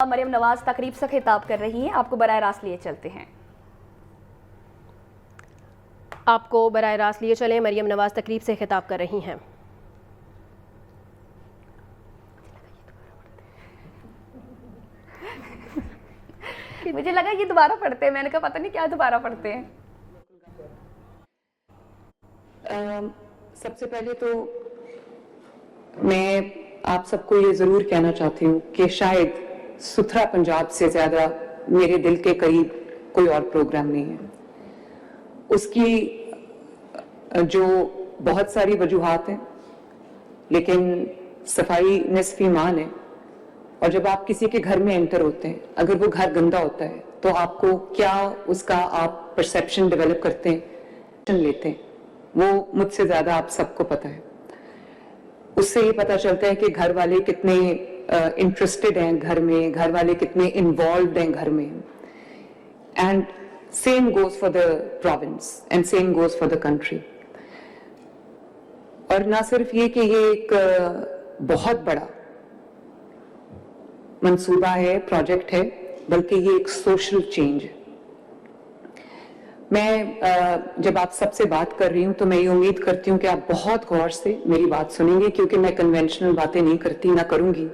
مریم نواز تقریب سے خطاب کر رہی ہیں. آپ کو براہ راست لیے چلتے ہیں. آپ کو براہ راست لیے چلیں. مریم نواز تقریب سے خطاب کر رہی ہیں. مجھے لگا یہ دوبارہ پڑھتے ہیں. میں نے کہا پتہ نہیں کیا دوبارہ پڑھتے ہیں. سب سے پہلے تو میں آپ سب کو یہ ضرور کہنا چاہتی ہوں کہ شاید ستھرا پنجاب سے زیادہ میرے دل کے قریب کوئی اور پروگرام نہیں ہے. اس کی جو بہت ساری وجوہات ہیں، لیکن صفائی نصف ایمان ہے. اور جب آپ کسی کے گھر میں انٹر ہوتے ہیں، اگر وہ گھر گندا ہوتا ہے تو آپ کو کیا اس کا آپ پرسیپشن ڈیولپ کرتے ہیں، لیتے ہیں، وہ مجھ سے زیادہ آپ سب کو پتہ ہے. اس سے یہ پتہ چلتا ہے کہ گھر والے کتنے انٹرسٹڈ ہیں گھر میں، گھر والے کتنے انوالوڈ ہیں گھر میں. And same goes for the province and same goes for the country. اور نہ صرف یہ کہ یہ ایک بہت بڑا منصوبہ ہے، پروجیکٹ ہے، بلکہ یہ ایک سوشل چینج ہے. میں جب آپ سب سے بات کر رہی ہوں تو میں یہ امید کرتی ہوں کہ آپ بہت غور سے میری بات سنیں گے، کیونکہ میں کنونشنل باتیں نہیں کرتی، نہ کروں گی.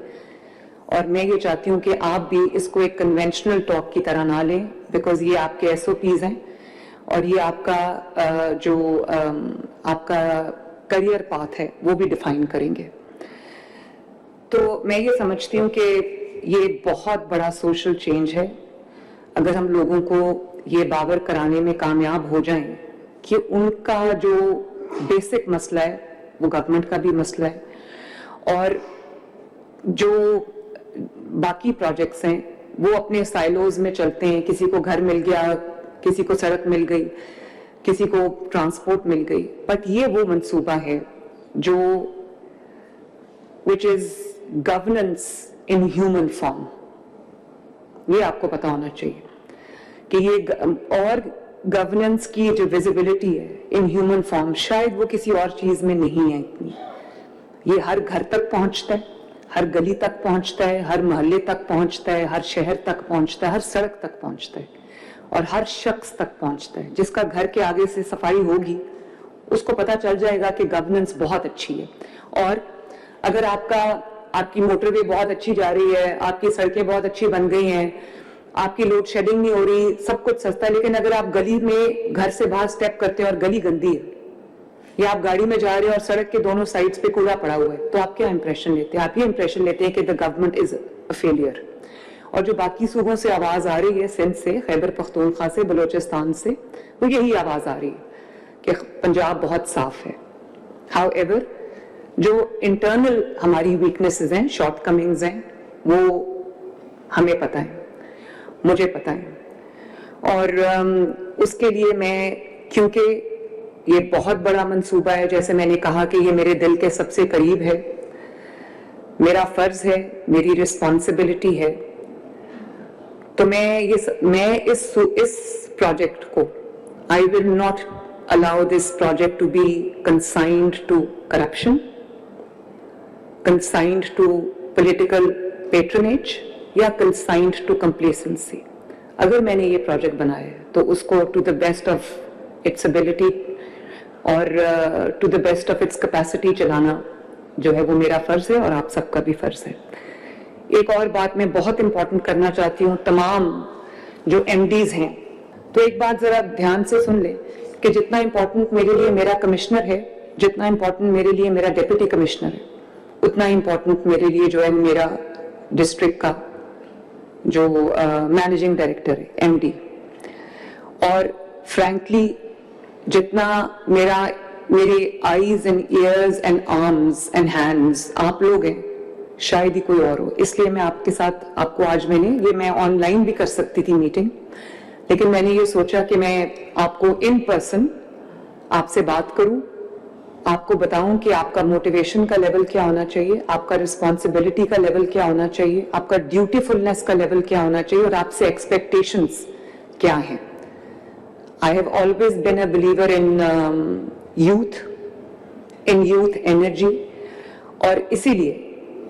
اور میں یہ چاہتی ہوں کہ آپ بھی اس کو ایک کنونشنل ٹاک کی طرح نہ لیں، بیکاز یہ آپ کے SOPs ہیں اور یہ آپ کا جو آپ کا کریئر پاتھ ہے وہ بھی ڈیفائن کریں گے. تو میں یہ سمجھتی ہوں کہ یہ بہت بڑا سوشل چینج ہے. اگر ہم لوگوں کو یہ باور کرانے میں کامیاب ہو جائیں کہ ان کا جو بیسک مسئلہ ہے وہ گورنمنٹ کا بھی مسئلہ ہے، اور جو باقی پروجیکٹس ہیں وہ اپنے سائلوز میں چلتے ہیں. کسی کو گھر مل گیا، کسی کو سڑک مل گئی، کسی کو ٹرانسپورٹ مل گئی، بٹ یہ وہ منصوبہ ہے جو which is governance in human form. یہ آپ کو پتا ہونا چاہیے کہ یہ اور گورننس کی جو ویزیبلٹی ہے ان ہیومن فارم شاید وہ کسی اور چیز میں نہیں ہے اتنی. یہ ہر گھر تک پہنچتا ہے، ہر گلی تک پہنچتا ہے، ہر محلے تک پہنچتا ہے، ہر شہر تک پہنچتا ہے، ہر سڑک تک پہنچتا ہے، اور ہر شخص تک پہنچتا ہے. جس کا گھر کے آگے سے صفائی ہوگی اس کو پتا چل جائے گا کہ گورننس بہت اچھی ہے. اور اگر آپ کی موٹر وے بہت اچھی جا رہی ہے، آپ کی سڑکیں بہت اچھی بن گئی ہیں، آپ کی لوڈ شیڈنگ نہیں ہو رہی، سب کچھ سستا ہے، لیکن اگر آپ گلی میں گھر سے باہر سٹیپ کرتے ہیں اور گلی گندی ہے، یا آپ گاڑی میں جا رہے ہیں اور سڑک کے دونوں سائڈز پہ کوڑا پڑا ہوا ہے، تو آپ کیا امپریشن لیتے ہیں؟ آپ یہ امپریشن لیتے ہیں کہ the government is a failure. اور جو باقی صوبوں سے آواز آ رہی ہے، سندھ سے، خیبر پختونخوا سے، بلوچستان سے، وہ یہی آواز آ رہی ہے کہ پنجاب بہت صاف ہے. ہاؤ ایور جو انٹرنل ہماری ویکنیسز ہیں، شارٹ کمنگز ہیں، وہ ہمیں پتہ ہے، مجھے پتہ ہے. اور اس کے لیے میں، کیونکہ یہ بہت بڑا منصوبہ ہے، جیسے میں نے کہا کہ یہ میرے دل کے سب سے قریب ہے، میرا فرض ہے، میری رسپانسبلٹی ہے، تو میں اس پروجیکٹ کو I will not allow this project to be consigned to corruption, consigned to political patronage یا consigned to complacency. اگر میں نے یہ پروجیکٹ بنایا ہے تو اس کو to the best of its ability اور to the best of its capacity چلانا جو ہے وہ میرا فرض ہے اور آپ سب کا بھی فرض ہے. ایک اور بات میں بہت امپورٹنٹ کرنا چاہتی ہوں تمام جو MDs ہیں، تو ایک بات ذرا دھیان سے سن لیں کہ جتنا امپورٹنٹ میرے لیے میرا کمشنر ہے، جتنا امپورٹنٹ میرے لیے میرا ڈپٹی کمشنر ہے، اتنا امپورٹنٹ میرے لیے جو ہے میرا ڈسٹرکٹ کا جو مینیجنگ ڈائریکٹر ہے، MD. اور فرینکلی جتنا میرے eyes and ears and arms and hands آپ لوگ ہیں، شاید ہی کوئی اور ہو. اس لیے میں آپ کے ساتھ، آپ کو آج میں آن لائن بھی کر سکتی تھی میٹنگ، لیکن میں نے یہ سوچا کہ میں آپ کو ان پرسن آپ سے بات کروں، آپ کو بتاؤں کہ آپ کا موٹیویشن کا لیول کیا ہونا چاہیے، آپ کا رسپانسبلٹی کا لیول کیا ہونا چاہیے، آپ کا ڈیوٹیفلنس کا لیول کیا ہونا چاہیے، اور آپ سے ایکسپیکٹیشنز کیا ہیں. I have always been a believer in youth energy, اور اسی لیے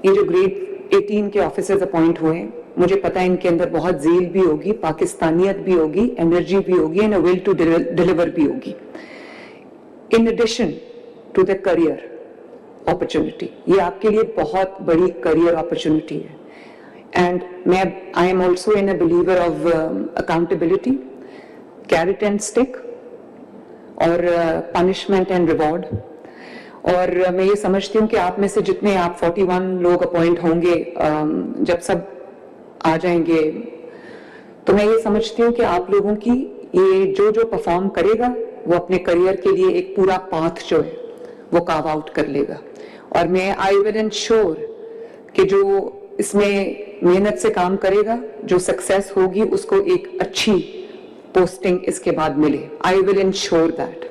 یہ جو گریڈ 18 کے آفیسرز اپوائنٹ ہوئے ہیں مجھے پتا ہے ان کے اندر بہت ذیل بھی ہوگی, پاکستانیت بھی ہوگی, انرجی بھی ہوگی, اینڈ ول ٹو ڈیلیور بھی ہوگی. In addition to the career opportunity, یہ آپ کے لیے بہت بڑی کریئر اپرچونٹی ہے. اینڈ میں I am also in a believer of accountability, carrot and stick, اور پنشمنٹ اینڈ ریوارڈ. اور میں یہ سمجھتی ہوں کہ آپ میں سے جتنے آپ 41 لوگ اپوائنٹ ہوں گے, جب سب آ جائیں گے, تو میں یہ سمجھتی ہوں کہ آپ لوگوں کی یہ جو پرفارم کرے گا وہ اپنے کریئر کے لیے ایک پورا پاتھ جو ہے وہ کارو آؤٹ کر لے گا. اور میں آئی ول انشور کہ جو اس میں محنت سے کام کرے گا, جو سکسیس ہوگی, اس کو ایک اچھی پوسٹنگ اس کے بعد ملے. آئی ول انشور دیٹ.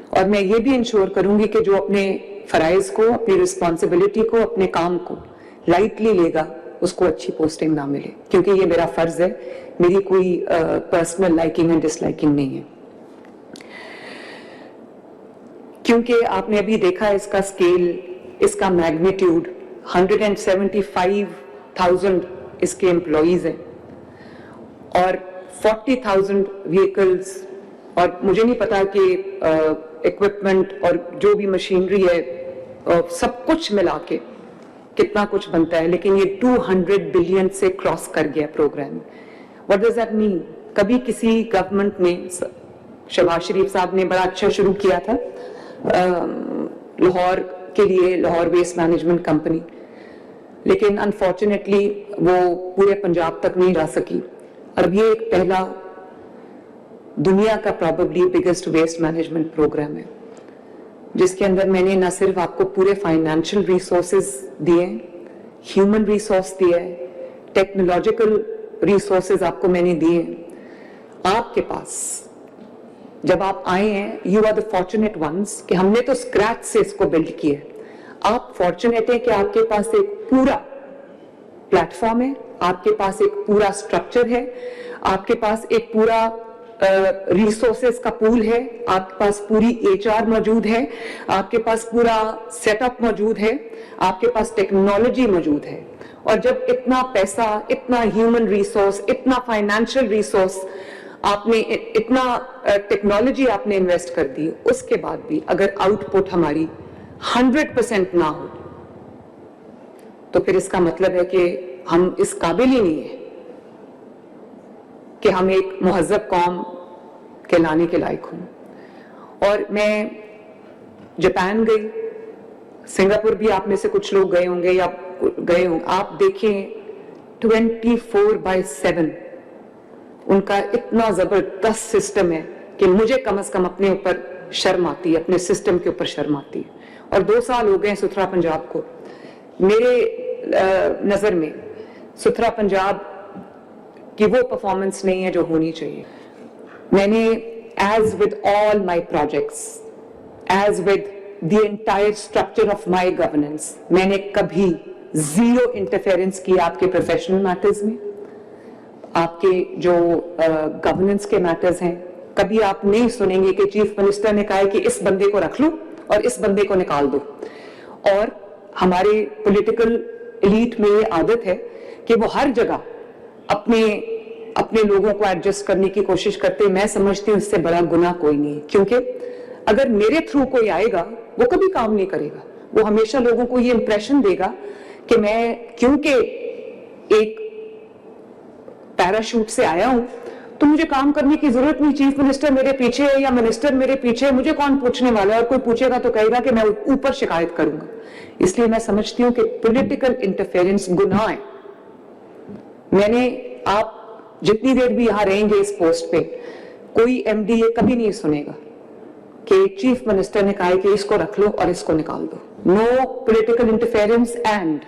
اور میں یہ بھی انشور کروں گی کہ جو اپنے فرائض کو, اپنی رسپانسبلٹی کو, اپنے کام کو لائٹلی لے گا, اس کو اچھی پوسٹنگ نہ ملے, کیونکہ یہ میرا فرض ہے, میری کوئی personal liking and disliking نہیں ہے. کیونکہ آپ نے ابھی دیکھا اس کا اسکیل, اس کا میگنیٹیوڈ, 175,000 اس کے امپلائیز ہیں, اور 40,000 وہیکلز, اور مجھے نہیں پتا کہ اکوپمنٹ اور جو بھی مشینری ہے سب کچھ ملا کے کتنا کچھ بنتا ہے, لیکن یہ 200 بلین سے کراس کر گیا پروگرام. واٹ ڈز دیٹ مین؟ کبھی کسی گورنمنٹ نے, شہباز شریف صاحب نے بڑا اچھا شروع کیا تھا لاہور کے لیے, لاہور ویسٹ مینجمنٹ کمپنی, لیکن انفارچونیٹلی وہ پورے پنجاب تک نہیں جا سکی. اور اب یہ ایک پہلا دنیا کا probably biggest waste management programme ہے, جس کے اندر میں نے نہ صرف آپ کو پورے فائنینشیل ریسورسز دیے, ہیومن ریسورس دیا ہے, ٹیکنالوجیکل ریسورسز آپ کو میں نے دیے. آپ کے پاس جب آپ آئے ہیں, you are the fortunate ones کہ ہم نے تو اسکریچ سے اس کو بلڈ کیا ہے. آپ فارچونیٹ ہیں کہ آپ کے پاس ایک پورا پلیٹ فارم ہے, آپ کے پاس ایک پورا اسٹرکچر ہے, آپ کے پاس ایک پورا ریسورسز کا پول ہے, آپ کے پاس پوری HR موجود ہے, آپ کے پاس پورا سیٹ اپ موجود ہے, آپ کے پاس ٹیکنالوجی موجود ہے. اور جب اتنا پیسہ, اتنا ہیومن ریسورس, اتنا فائنینشیل ریسورس آپ نے, اتنا ٹیکنالوجی آپ نے انویسٹ کر دی, اس کے بعد بھی اگر آؤٹ پٹ ہماری 100% نہ ہو, تو پھر اس کا مطلب ہے کہ ہم اس قابل ہی نہیں ہیں کہ ہم ایک مہذب قوم کہلانے کے لائق ہوں. اور میں جاپان گئی, سنگاپور بھی آپ میں سے کچھ لوگ گئے ہوں گے یا گئے ہوں, آپ دیکھیں 24/7 ان کا اتنا زبردست سسٹم ہے کہ مجھے کم از کم اپنے اوپر شرم آتی ہے, اپنے سسٹم کے اوپر شرم آتی ہے. اور 2 سال ہو گئے ستھرا پنجاب کو. میرے نظر میں ستھرا پنجاب کہ وہ پرفارمنس نہیں ہے جو ہونی چاہیے. میں نے as with all my projects, as with the entire structure of my governance, میں نے کبھی زیرو انٹرفیئرنس کی آپ کے پروفیشنل میٹرز میں, آپ کے جو گورننس کے میٹرز ہیں. کبھی آپ نہیں سنیں گے کہ چیف منسٹر نے کہا ہے کہ اس بندے کو رکھ لو اور اس بندے کو نکال دو. اور ہمارے پولیٹیکل ایلیٹ میں یہ عادت ہے کہ وہ ہر جگہ اپنے لوگوں کو ایڈجسٹ کرنے کی کوشش کرتے. میں سمجھتی ہوں اس سے بڑا گناہ کوئی نہیں, کیونکہ اگر میرے تھرو کوئی آئے گا وہ کبھی کام نہیں کرے گا. وہ ہمیشہ لوگوں کو یہ امپریشن دے گا کہ میں کیونکہ ایک پیراشوٹ سے آیا ہوں تو مجھے کام کرنے کی ضرورت نہیں, چیف منسٹر میرے پیچھے ہے یا منسٹر میرے پیچھے ہے, مجھے کون پوچھنے والا ہے, اور کوئی پوچھے گا تو کہے گا کہ میں اوپر شکایت کروں گا. اس لیے میں سمجھتی ہوں کہ پولیٹیکل انٹرفیئرنس گناہ ہے. میں نے, آپ جتنی دیر بھی یہاں رہیں گے اس پوسٹ پہ, کوئی MD یہ کبھی نہیں سنے گا کہ چیف منسٹر نے کہا ہے کہ اس کو رکھ لو اور اس کو نکال دو. No political interference. اینڈ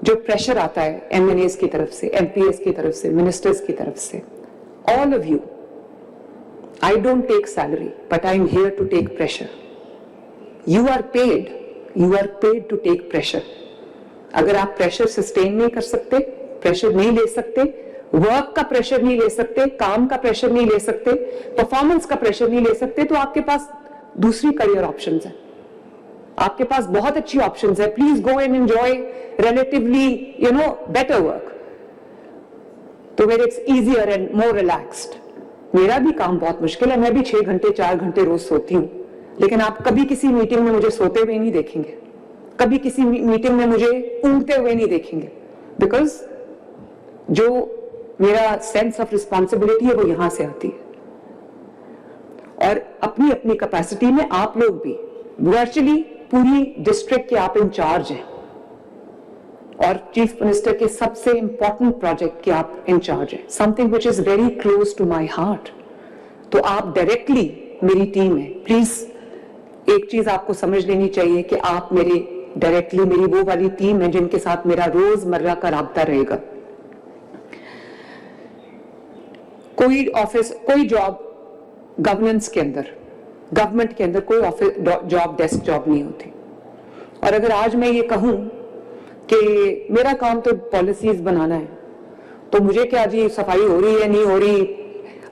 جو پریشر آتا ہے MNAs کی طرف سے, MPs کی طرف سے, منسٹرز کی طرف سے, all of you, I don't take salary, but I'm here to take pressure. You are paid to take pressure. اگر آپ پریشر سسٹین نہیں کر سکتے, پریشر نہیں لے سکتے, ورک کا پریشر نہیں لے سکتے, کام کا پریشر نہیں لے سکتے, پرفارمنس کا پریشر نہیں لے سکتے, تو آپ کے پاس دوسری کریئر آپشنز ہیں, آپ کے پاس بہت اچھی آپشنز ہیں. Please go and enjoy relatively better work. तो मेरे it's easier and more relaxed. मेरा भी काम बहुत मुश्किल है, मैं भी 6 घंटे 4 घंटे रोज सोती हूँ, लेकिन आप कभी किसी मीटिंग में मुझे सोते हुए नहीं देखेंगे, कभी किसी मीटिंग में मुझे ऊँगते हुए नहीं देखेंगे, बिकॉज जो मेरा सेंस ऑफ रिस्पॉन्सिबिलिटी है वो यहां से आती है. और अपनी अपनी कैपेसिटी में आप लोग भी वर्चुअली पूरी डिस्ट्रिक्ट के आप इंचार्ज हैं और चीफ मिनिस्टर के सबसे इंपॉर्टेंट प्रोजेक्ट के आप इंचार्ज हैं, something which is very close to my heart. तो आप डायरेक्टली मेरी टीम है. प्लीज एक चीज आपको समझ लेनी चाहिए कि आप मेरे डायरेक्टली मेरी वो वाली टीम है जिनके साथ मेरा रोजमर्रा का राब्ता रहेगा. कोई ऑफिस, कोई जॉब गवर्नेंस के अंदर, गवर्नमेंट के अंदर कोई ऑफिस जॉब डेस्क जॉब नहीं होती. और अगर आज मैं ये कहूं कि मेरा काम तो पॉलिसीज बनाना है, तो मुझे क्या जी सफाई हो रही है नहीं हो रही,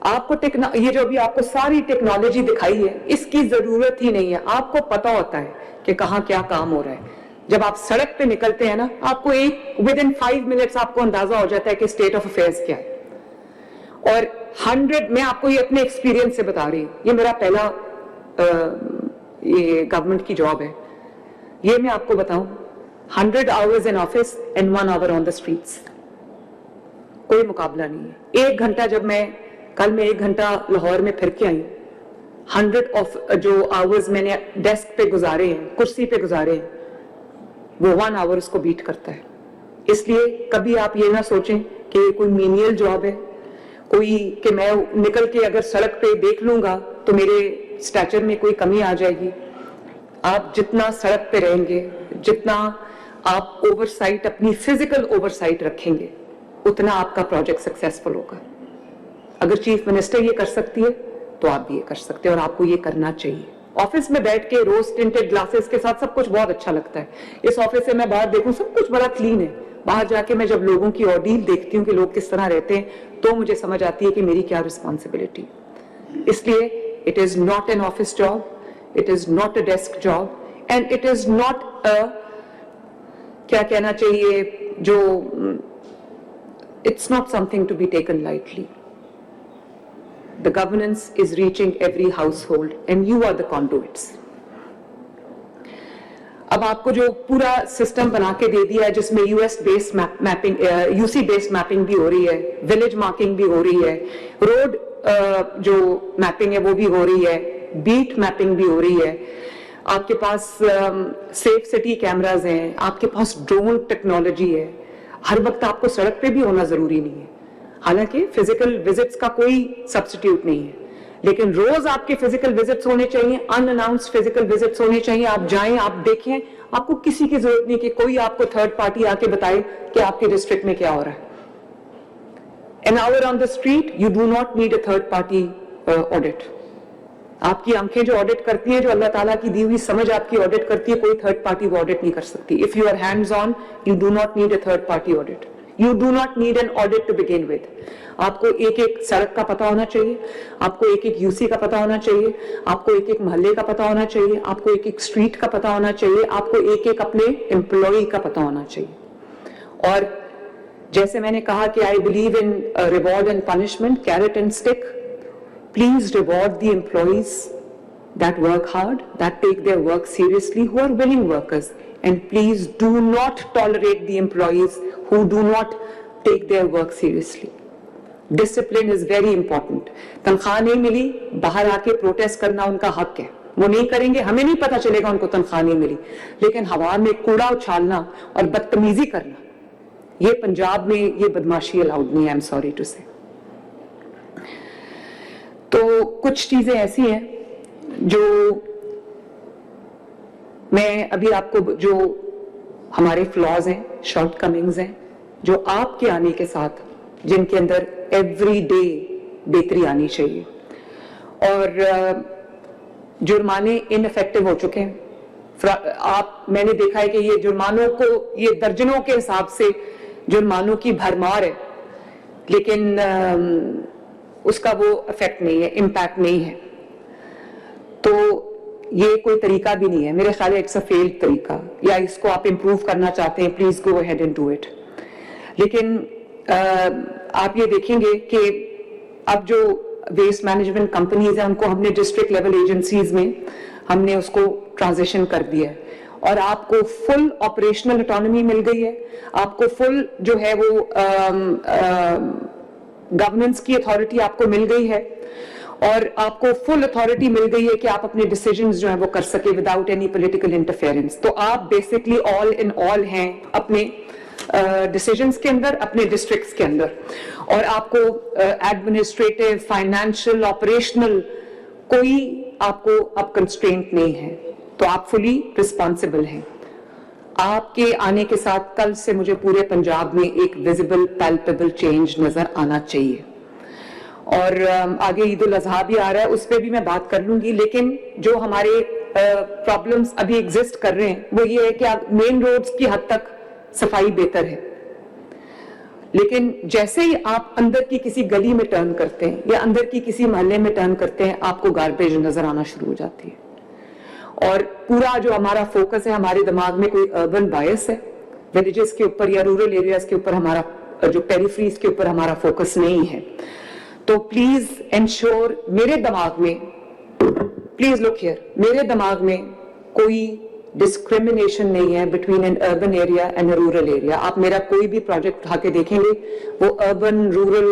आपको ये जो अभी आपको सारी टेक्नोलॉजी दिखाई है इसकी जरूरत ही नहीं है. आपको पता होता है कि कहाँ क्या काम हो रहा है. जब आप सड़क पे निकलते हैं ना, आपको विद इन 5 मिनट्स आपको अंदाजा हो जाता है कि स्टेट ऑफ अफेयर्स क्या है. और 100, मैं आपको ये अपने एक्सपीरियंस से बता रही हूँ, ये मेरा पहला ये गवर्नमेंट की जॉब है. ये मैं आपको बताऊं, 100 hours in office and 1 hour on the streets, कोई मुकाबला नहीं है. 1 घंटा जब कल मैं 1 घंटा लाहौर में फिर के आई, 100 ऑफ जो आवर्स मैंने डेस्क पे गुजारे हैं, कुर्सी पे गुजारे हैं, वो 1 आवर उसको बीट करता है. इसलिए कभी आप ये ना सोचें कि कोई मीनियल जॉब है, कोई कि मैं निकल के अगर सड़क पे देख लूंगा तो मेरे स्टैचर में कोई कमी आ जाएगी. आप जितना सड़क पे रहेंगे, जितना आप ओवरसाइट, अपनी फिजिकल ओवरसाइट रखेंगे, उतना आपका प्रोजेक्ट सक्सेसफुल होगा. अगर चीफ मिनिस्टर ये कर सकती है तो आप भी ये कर सकते हैं, और आपको ये करना चाहिए. ऑफिस में बैठ के रोज टिंटेड ग्लासेस के साथ सब कुछ बहुत अच्छा लगता है. इस ऑफिस से मैं बाहर देखूं सब कुछ बड़ा क्लीन है. बाहर जाके मैं जब लोगों की ऑर्डील देखती हूँ कि लोग किस तरह रहते हैं, तो मुझे समझ आती है कि मेरी क्या रिस्पॉन्सिबिलिटी. इसलिए it is not an office job, it is not a desk job, and it is not a, क्या कहना चाहिए, जो it's not something to be taken lightly. The governance is reaching every household and you are the conduits. अब आपको जो पूरा system बना के दे दिया है जिसमें US based mapping, UC based mapping भी हो रही है, विलेज मार्किंग भी हो रही है, रोड जो मैपिंग है वो भी हो रही है, बीट मैपिंग भी हो रही है, आपके पास सेफ सिटी कैमराज हैं, आपके पास ड्रोन टेक्नोलॉजी है. हर वक्त आपको सड़क पे भी होना जरूरी नहीं है. हालांकि फिजिकल विजिट्स का कोई सब्स्टिट्यूट नहीं है, लेकिन रोज आपके फिजिकल विजिट्स होने चाहिए, अनअनाउंस्ड फिजिकल विजिट्स होने चाहिए. आप जाएं, आप देखें, आपको किसी की जरूरत नहीं कि कोई आपको थर्ड पार्टी आके बताए कि आपके डिस्ट्रिक्ट में क्या हो रहा है. An hour on the street, you do not need a third party audit. आपकी आंखें जो ऑडिट करती हैं, जो अल्लाह ताला की दी हुई समझ आपकी ऑडिट करती है, कोई थर्ड पार्टी वो ऑडिट नहीं कर सकती. If you are hands on, you do not need a third party audit. You do not need an audit to begin with. आपको एक एक सड़क का पता होना चाहिए, आपको एक एक यूसी का पता होना चाहिए, आपको एक एक मोहल्ले का पता होना चाहिए, आपको एक एक स्ट्रीट का पता होना चाहिए, आपको एक एक अपने एम्प्लॉय का पता होना चाहिए. और जैसे मैंने कहा कि I believe in reward and punishment, carrot and stick. Please reward the employees that work hard, that take their work seriously, who are willing workers, and please do not tolerate the employees who do not take their work seriously. Discipline is very important. तनख्वाह नहीं मिली, बाहर आके protest करना उनका हक है, वो नहीं करेंगे, हमें नहीं पता चलेगा उनको तनख्वाह नहीं मिली. लेकिन हवा में कूड़ा उछालना और बदतमीजी करना, ये पंजाब में ये बदमाशी अलाउड नहीं है. आई एम सॉरी टू से. तो कुछ चीजें ऐसी हैं जो मैं अभी आपको, जो हमारे फ्लॉज हैं, शॉर्टकमिंग्स हैं, जो आपके आने के साथ, जिनके अंदर एवरी डे बेहतरी आनी चाहिए. और जुर्माने इनफेक्टिव हो चुके हैं. मैंने देखा है कि ये जुर्मानों को, ये दर्जनों के हिसाब से जुर्मानों की भरमार है, लेकिन उसका वो इफेक्ट नहीं है, इम्पैक्ट नहीं है. तो ये कोई तरीका भी नहीं है मेरे ख्याल है. इट्स अ फेल्ड तरीका, या इसको आप इंप्रूव करना चाहते हैं, please go ahead and do it. लेकिन आप ये देखेंगे कि अब जो वेस्ट मैनेजमेंट कंपनीज हैं उनको हमने डिस्ट्रिक्ट लेवल एजेंसीज में हमने उसको ट्रांजिशन कर दिया है, और आपको फुल ऑपरेशनल ऑटोनॉमी मिल गई है, आपको फुल जो है वो गवर्नेंस की अथॉरिटी आपको मिल गई है, और आपको फुल अथॉरिटी मिल गई है कि आप अपने डिसीजंस जो है वो कर सके विदाउट एनी पॉलिटिकल इंटरफेरेंस। तो आप बेसिकली ऑल इन ऑल हैं अपने डिसीजंस के अंदर, अपने डिस्ट्रिक्ट्स के अंदर, और आपको एडमिनिस्ट्रेटिव, फाइनेंशियल, ऑपरेशनल कोई आपको अब कंस्ट्रेंट नहीं है, तो आप फुली रिस्पॉन्सिबल हैं। आपके आने के साथ कल से मुझे पूरे पंजाब में एक विजिबल पैल्पेबल चेंज नजर आना चाहिए। और आगे ईद उल अजहा भी आ रहा है, उस पर भी मैं बात कर लूंगी, लेकिन जो हमारे प्रॉब्लम्स अभी एग्जिस्ट कर रहे हैं वो ये है कि मेन रोड्स की हद तक सफाई बेहतर है, लेकिन जैसे ही आप अंदर की किसी गली में टर्न करते हैं या अंदर की किसी मोहल्ले में टर्न करते हैं, आपको गार्बेज नजर आना शुरू हो जाती है। और पूरा जो हमारा फोकस है, हमारे दिमाग में कोई अर्बन बायस है, विलेजेस के ऊपर या रूरल एरियाज के ऊपर, हमारा जो पेरिफेरीज के ऊपर हमारा फोकस नहीं है। तो प्लीज एंश्योर, मेरे दिमाग में, प्लीज लुक हियर, मेरे दिमाग में कोई डिस्क्रिमिनेशन नहीं है between N urban area and a rural area. आप मेरा कोई भी प्रोजेक्ट उठा के देखेंगे, वो urban, rural,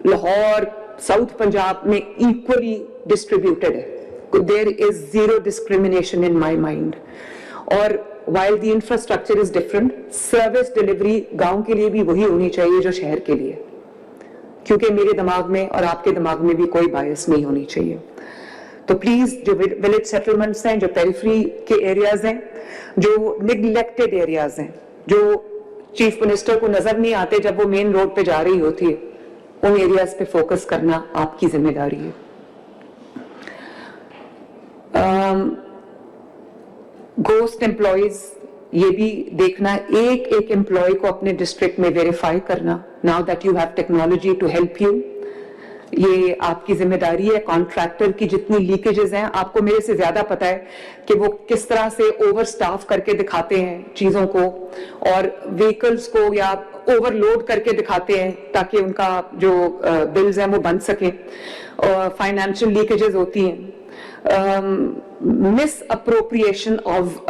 Lahore, south Punjab में इक्वली डिस्ट्रीब्यूटेड है। There is zero discrimination in my mind. और while the infrastructure is different, service delivery गांव के लिए भी वही होनी चाहिए जो शहर के लिए, क्योंकि मेरे दिमाग में और आपके दिमाग में भी कोई बायस नहीं होनी चाहिए। तो प्लीज जो विलेज सेटलमेंट्स हैं, जो पेरिफेरी के एरियाज हैं, जो निग्लेक्टेड एरियाज हैं, जो चीफ मिनिस्टर को नजर नहीं आते जब वो मेन रोड पे जा रही होती है, उन एरियाज पे फोकस करना आपकी जिम्मेदारी है। घोस्ट एम्प्लॉयज, ये भी देखना, एक एक एम्प्लॉय को अपने डिस्ट्रिक्ट में वेरीफाई करना। Now that you have technology to help you, ये आपकी जिम्मेदारी है। कॉन्ट्रैक्टर की जितनी लीकेजेस हैं, आपको मेरे से ज्यादा पता है कि वो किस तरह से ओवर स्टाफ करके दिखाते हैं चीजों को, और व्हीकल्स को या ओवरलोड करके दिखाते हैं ताकि उनका जो बिल्स हैं वो बन सके, और फाइनेंशियल लीकेजेस होती हैं। मिस अप्रोप्रिएशन ऑफ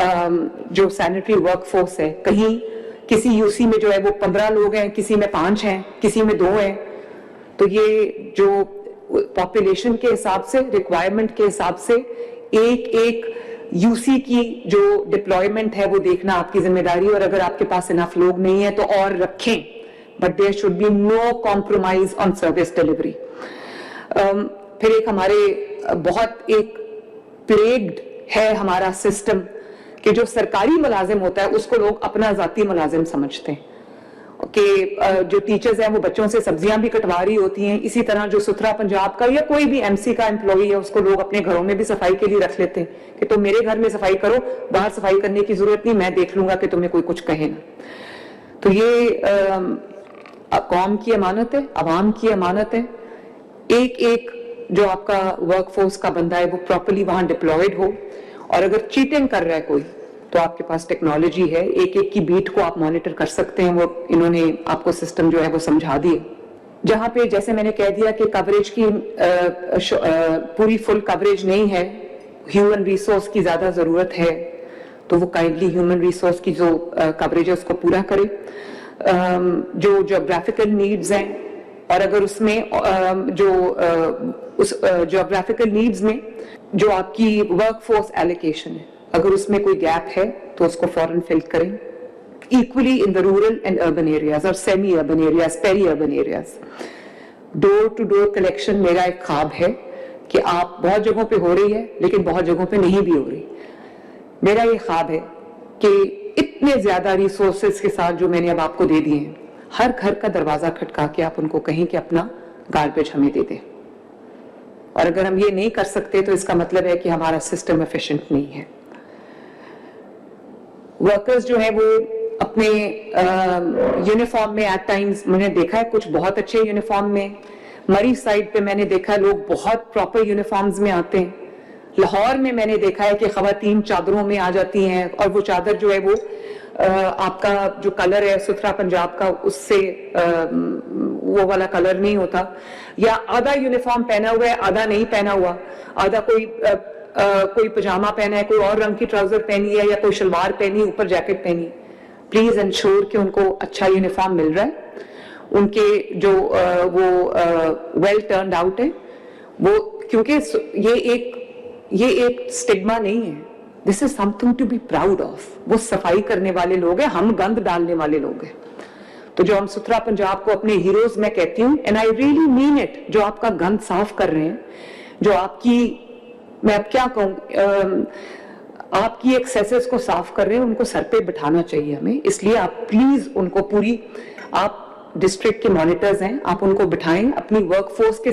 जो सैनिटरी वर्कफोर्स है, कहीं किसी यूसी में जो है वो 15 लोग हैं, किसी में 5 हैं, किसी में 2 हैं, तो ये जो पॉपुलेशन के हिसाब से, रिक्वायरमेंट के हिसाब से एक एक यूसी की जो डिप्लॉयमेंट है वो देखना आपकी जिम्मेदारी। और अगर आपके पास इनफ लोग नहीं है तो और रखें, but there should be no compromise on service delivery. फिर एक हमारे बहुत एक प्लेग्ड है हमारा सिस्टम कि जो सरकारी मुलाजिम होता है उसको लोग अपना जाती मुलाजिम समझते हैं, कि जो टीचर्स हैं वो बच्चों से सब्जियां भी कटवा रही होती हैं। इसी तरह जो सुथरा पंजाब का या कोई भी एमसी का एम्प्लॉई है, उसको लोग अपने घरों में भी सफाई के लिए रख लेते हैं कि तुम मेरे घर में सफाई करो, बाहर सफाई करने की जरूरत नहीं, मैं देख लूंगा कि तुम्हें कोई कुछ कहे ना। तो ये कौम की अमानत है, अवाम की अमानत है। एक एक जो आपका वर्कफोर्स का बंदा है वो प्रॉपर्ली वहां डिप्लॉयड हो, और अगर चीटिंग कर रहा है कोई तो आपके पास टेक्नोलॉजी है, एक एक की बीट को आप मॉनिटर कर सकते हैं। वो इन्होंने आपको सिस्टम जो है वो समझा दिए। जहां पे जैसे मैंने कह दिया कि कवरेज की पूरी फुल कवरेज नहीं है, ह्यूमन रिसोर्स की ज्यादा जरूरत है, तो वो काइंडली ह्यूमन रिसोर्स की जो कवरेज है उसको पूरा करे। जो ज्योग्राफिकल नीड्स हैं, और अगर उसमें जो उस ज्योग्राफिकल नीड्स में जो आपकी वर्कफोर्स एलोकेशन है, अगर उसमें कोई गैप है तो उसको फौरन फिल करें। Equally in the rural and urban areas और semi urban areas, peri urban areas. Door to door collection मेरा एक ख्वाब है कि आप बहुत जगहों पे हो रही है, लेकिन बहुत जगहों पे नहीं भी हो रही। मेरा ये ख्वाब है कि इतने ज्यादा रिसोर्सेज के साथ जो मैंने अब आपको दे दिए हैं, हर घर का दरवाजा खटका के आप उनको कहें कि अपना गार्बेज हमें दे दें। और अगर हम ये नहीं कर सकते तो इसका मतलब है कि हमारा सिस्टम एफिशिएंट नहीं है। वर्कर्स जो है वो अपने यूनिफॉर्म में एट टाइम्स, मैंने देखा है कुछ बहुत अच्छे यूनिफॉर्म में, मरी साइड पे मैंने देखा है लोग बहुत प्रॉपर यूनिफॉर्म्स में आते हैं। लाहौर में मैंने देखा है कि खवातीन चादरों में आ जाती हैं, और वो चादर जो है वो आपका जो कलर है सुथरा पंजाब का, उससे वो वाला कलर नहीं होता, या आधा यूनिफॉर्म पहना हुआ है आधा नहीं पहना हुआ, आधा कोई पजामा पहना है, कोई और रंग की ट्राउजर पहनी है, या कोई शलवार पहनी ऊपर जैकेट पहनी, प्लीज इंश्योर कि उनको अच्छा यूनिफॉर्म मिल रहा है, उनके जो वो वेल टर्न्ड आउट है वो, क्योंकि ये एक स्टिग्मा नहीं है, this is something to be proud of. वो सफाई करने वाले लोग हैं, हम गंद डालने वाले लोग हैं। तो जो हम सुथरा पंजाब को अपने हीरोज मैं कहती हूँ, and I really mean it, जो आपका गंद साफ कर रहे हैं, जो आपकी, मैं अब क्या कहूँ, आपकी एक्सेसेस को साफ कर रहे हैं, उनको सर पे बिठाना चाहिए हमें। इसलिए आप प्लीज उनको पूरी, आप डिस्ट्रिक्ट के मॉनिटर्स हैं, आप उनको बिठाएं अपनी वर्कफोर्स के